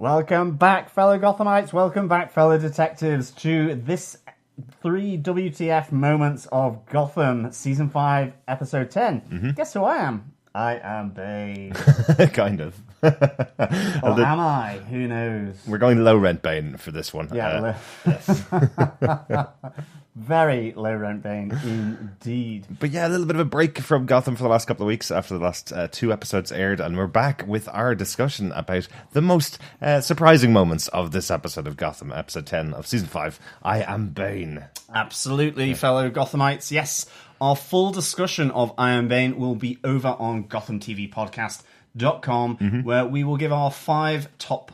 Welcome back, fellow Gothamites. Welcome back, fellow detectives, to this 3 WTF moments of Gotham, Season 5, Episode 10. Mm-hmm. Guess who I am? I am Bane. Kind of. Or am I? Who knows? We're going low rent Bane for this one. Yeah, yes. Very low rent Bane, indeed. But yeah, a little bit of a break from Gotham for the last couple of weeks after the last 2 episodes aired, and we're back with our discussion about the most surprising moments of this episode of Gotham, episode 10 of season 5, I Am Bane. Absolutely, fellow Gothamites. Yes, our full discussion of I Am Bane will be over on GothamTVPodcast.com, where we will give our 5 top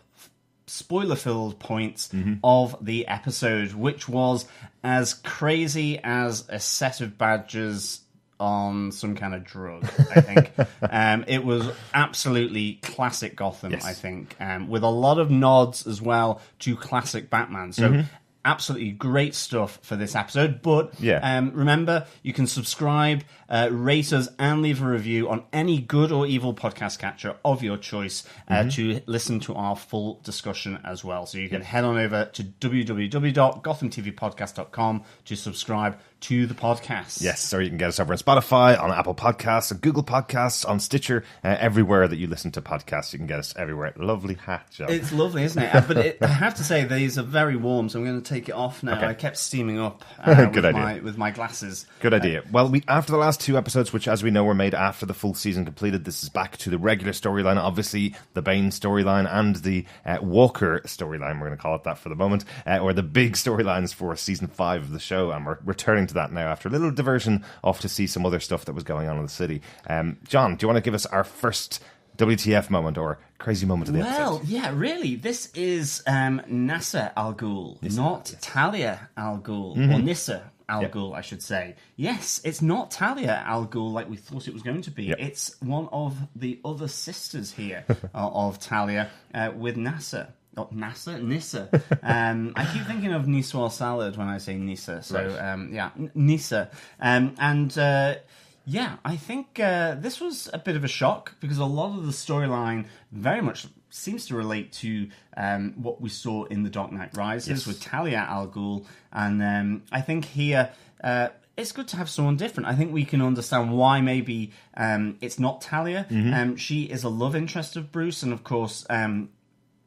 spoiler-filled points of the episode, which was as crazy as a set of badgers on some kind of drug, I think. It was absolutely classic Gotham, yes. I think, with a lot of nods as well to classic Batman. So absolutely great stuff for this episode. But remember, you can subscribe, rate us, and leave a review on any good or evil podcast catcher of your choice to listen to our full discussion as well. So you can head on over to www.gothamtvpodcast.com to subscribe to the podcast. Yes, or you can get us over on Spotify, on Apple Podcasts, on Google Podcasts, on Stitcher, everywhere that you listen to podcasts. You can get us everywhere. Lovely hat, John. It's lovely, isn't it? But I have to say, these are very warm, so I'm going to take it off now. Okay. I kept steaming up with my glasses. Good idea. Well, after the last 2 episodes, which, as we know, were made after the full season completed, this is back to the regular storyline. Obviously, the Bane storyline and the Walker storyline, we're going to call it that for the moment, or the big storylines for season 5 of the show, and we're returning to that now after a little diversion off to see some other stuff that was going on in the city. John, do you want to give us our first WTF moment or crazy moment of the episode? Well, yeah, really. This is Nissa Al Ghul, not Talia Al Ghul, or Nissa Al Ghul, I should say. Yes, it's not Talia Al Ghul like we thought it was going to be. Yep. It's one of the other sisters here of Talia with Nissa. Nissa. I keep thinking of Niçoise salad when I say Nissa. So, right. Nissa. I think this was a bit of a shock because a lot of the storyline very much seems to relate to what we saw in The Dark Knight Rises with Talia Al Ghul. And I think here it's good to have someone different. I think we can understand why maybe it's not Talia. She is a love interest of Bruce, and of course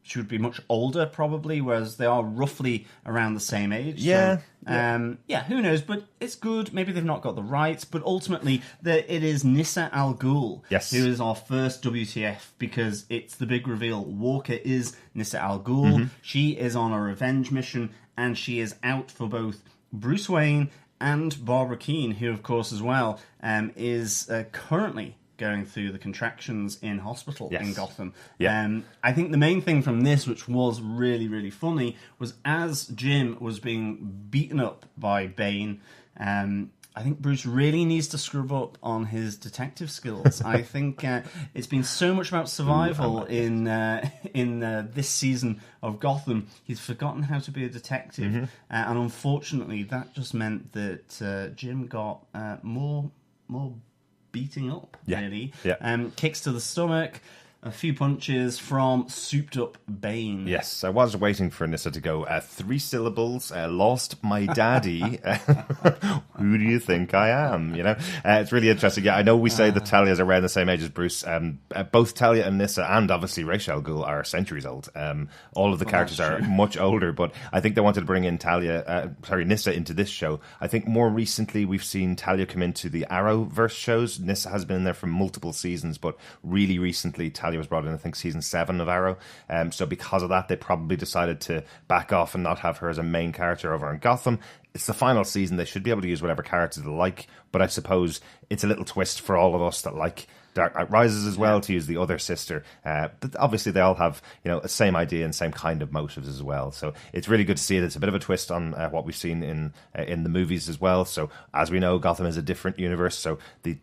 she would be much older, probably, whereas they are roughly around the same age. Yeah. So, who knows? But it's good. Maybe they've not got the rights. But ultimately, it is Nissa Al Ghul who is our first WTF, because it's the big reveal. Walker is Nissa Al Ghul. She is on a revenge mission, and she is out for both Bruce Wayne and Barbara Keene, who, of course, as well, is currently going through the contractions in hospital in Gotham. I think the main thing from this, which was really, really funny, was as Jim was being beaten up by Bane, I think Bruce really needs to scrub up on his detective skills. I think it's been so much about survival in this season of Gotham. He's forgotten how to be a detective, and unfortunately that just meant that Jim got more beating up, really. Kicks to the stomach, a few punches from souped-up Bane. Yes, I was waiting for Nissa to go 3 syllables, lost my daddy. Who do you think I am? You know, it's really interesting. Yeah, I know we say that Talia's around the same age as Bruce. Both Talia and Nissa, and obviously Ra's al Ghul, are centuries old. All of the characters are much older, but I think they wanted to bring in Nissa into this show. I think more recently we've seen Talia come into the Arrowverse shows. Nissa has been in there for multiple seasons, but really recently Talia was brought in, I think, season 7 of Arrow. So because of that, they probably decided to back off and not have her as a main character over in Gotham. It's the final season. They should be able to use whatever characters they like, but I suppose it's a little twist for all of us that like Dark Knight Rises as well, to use the other sister. But obviously they all have, the same idea and same kind of motives as well. So it's really good to see it. It's a bit of a twist on what we've seen in the movies as well. So as we know, Gotham is a different universe. So the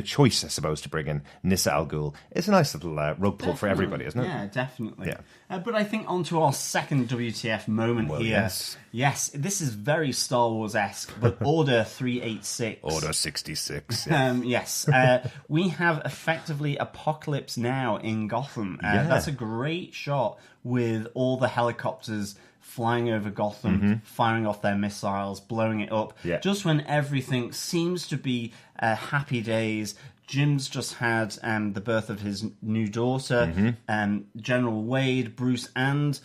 choice, I suppose, to bring in Nissa Al Ghul is a nice little rug pull for everybody, isn't it? Yeah, definitely. Yeah. But I think onto our second WTF moment here. Yes, this is very Star Wars-esque, but Order 386. Order 66. Yes. We have a effectively Apocalypse Now in Gotham. That's a great shot with all the helicopters flying over Gotham, firing off their missiles, blowing it up. Just when everything seems to be happy days. Jim's just had the birth of his new daughter. General Wade, Bruce, and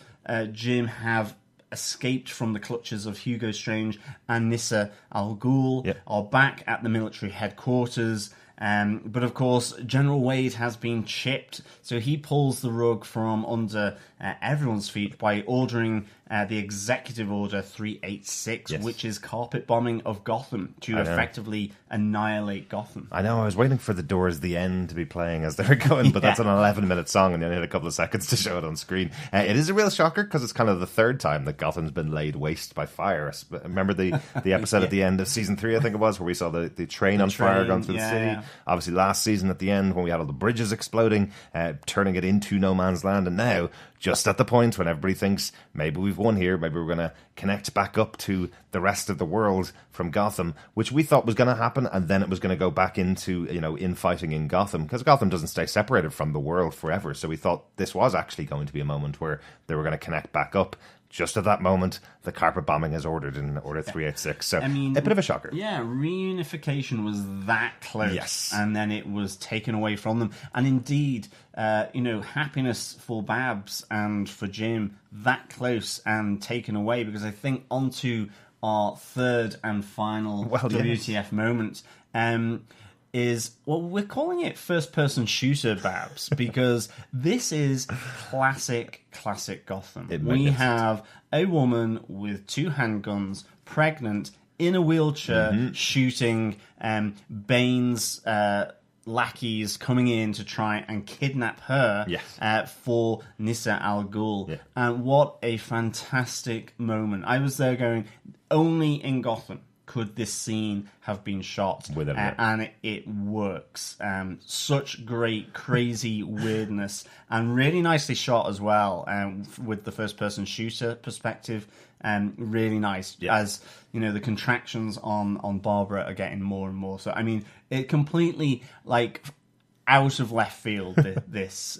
Jim have escaped from the clutches of Hugo Strange and Nissa Al Ghul, are back at the military headquarters. But of course, General Wade has been chipped, so he pulls the rug from under everyone's feet by ordering the Executive Order 386, which is carpet bombing of Gotham to effectively annihilate Gotham. I know, I was waiting for The Doors' The End to be playing as they were going, but that's an 11-minute song and you only had a couple of seconds to show it on screen. It is a real shocker because it's kind of the third time that Gotham's been laid waste by fire. Remember the episode at the end of season 3, I think it was, where we saw the train on fire going through the city. Obviously last season at the end when we had all the bridges exploding, turning it into no man's land, and now just at the point when everybody thinks maybe we've won here, maybe we're going to connect back up to the rest of the world from Gotham, which we thought was going to happen, and then it was going to go back into, infighting in Gotham, because Gotham doesn't stay separated from the world forever. So we thought this was actually going to be a moment where they were going to connect back up. Just at that moment, the carpet bombing is ordered in Order 386. So, a bit of a shocker. Yeah, reunification was that close. Yes. And then it was taken away from them. And indeed, happiness for Babs and for Jim, that close and taken away. Because I think onto our third and final WTF moment is, we're calling it first-person shooter, Babs, because this is classic Gotham. We have a woman with 2 handguns, pregnant, in a wheelchair, shooting Bane's lackeys coming in to try and kidnap her for Nissa Al Ghul. And what a fantastic moment. I was there going, only in Gotham could this scene have been shot, and it works. Such great, crazy weirdness, and really nicely shot as well, with the first-person shooter perspective. Really nice, as the contractions on Barbara are getting more and more. So, I mean, it completely, out of left field, this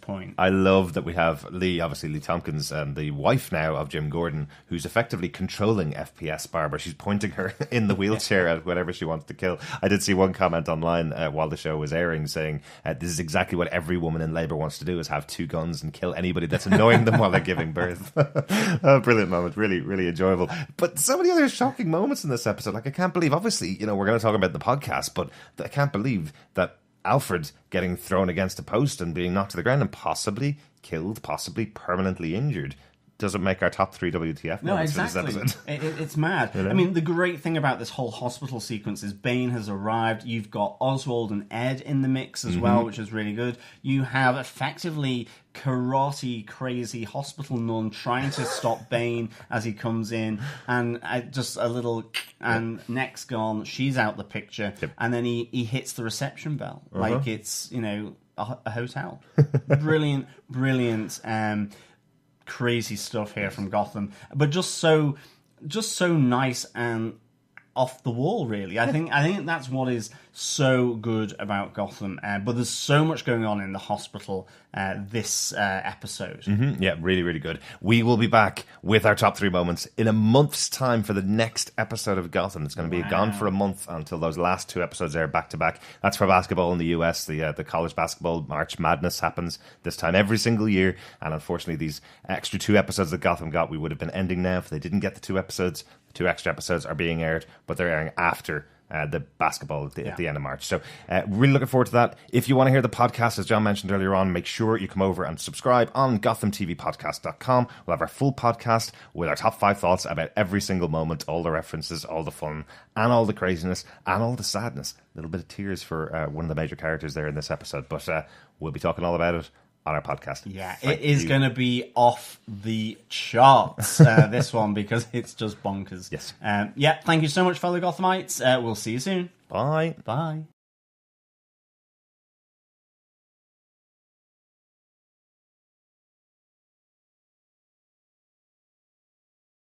point. I love that we have Lee Tompkins, the wife now of Jim Gordon, who's effectively controlling FPS Barbara. She's pointing her in the wheelchair at whatever she wants to kill. I did see one comment online while the show was airing saying, this is exactly what every woman in Labour wants to do, is have 2 guns and kill anybody that's annoying them while they're giving birth. Brilliant moment. Really, really enjoyable. But so many other shocking moments in this episode. I can't believe, obviously, we're going to talk about the podcast, but I can't believe that Alfred getting thrown against a post and being knocked to the ground and possibly killed, possibly permanently injured, doesn't make our top 3 WTF moments for this episode. It's mad. I mean, the great thing about this whole hospital sequence is Bane has arrived. You've got Oswald and Ed in the mix as well, which is really good. You have effectively karate crazy hospital nun trying to stop Bane as he comes in, and just a little, and neck's gone, she's out the picture, and then he hits the reception bell like it's a hotel. Brilliant crazy stuff here from Gotham, but just so nice and off the wall, really. I think that's what is so good about Gotham. But there's so much going on in the hospital this episode. Yeah, really, really good. We will be back with our top 3 moments in a month's time for the next episode of Gotham. It's going to be gone for a month until those last 2 episodes are back to back. That's for basketball in the US. The college basketball March Madness happens this time every single year. And unfortunately, these extra 2 episodes that Gotham got, we would have been ending now if they didn't get the 2 episodes. 2 extra episodes are being aired, but they're airing after the basketball at the end of March. So really looking forward to that. If you want to hear the podcast, as John mentioned earlier on, make sure you come over and subscribe on GothamTVPodcast.com. We'll have our full podcast with our top 5 thoughts about every single moment, all the references, all the fun, and all the craziness, and all the sadness. A little bit of tears for one of the major characters there in this episode, but we'll be talking all about it on our podcast. Yeah, it is going to be off the charts, this one, because it's just bonkers. Yes. Thank you so much, fellow Gothamites. We'll see you soon. Bye. Bye.